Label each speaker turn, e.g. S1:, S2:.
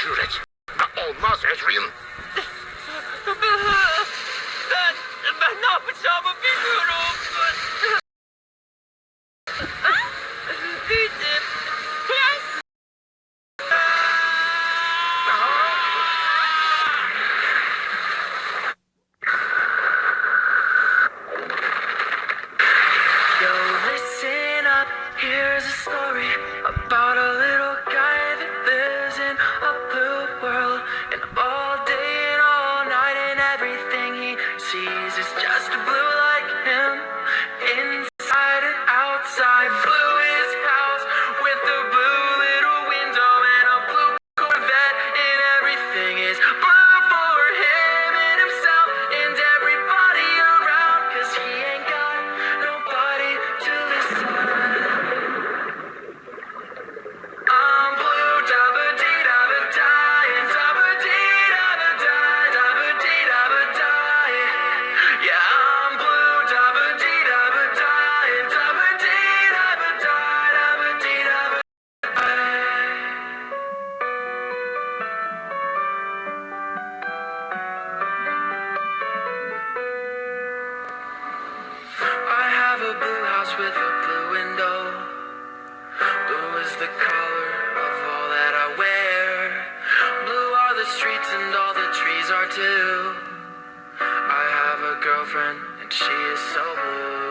S1: süreç. Olmaz Edwin.
S2: Ben ne yapacağımı bilmiyorum. Büyüdüm. Prens. Yo, listen up, here's a story about a little guy that lives in a blue world. And all day and all night and everything he sees is just blue like him. Inside and outside, blue is house with a blue little window and a blue Corvette. And everything is blue for him and himself and everybody around. 'Cause he ain't got nobody to listen. I'm blue, da-ba-dee-da-ba-die, and da-ba-dee-da-ba-die, da-ba-dee-da-ba-die. Yeah, I'm blue, da-ba-dee-da-ba-die, and da-ba-dee-da-ba-die, da-ba-dee-da-ba-die. I have a blue house with a blue window. Blue is the color of all that I wear. Blue are the streets and all the trees are too. I have a girlfriend and she is so blue.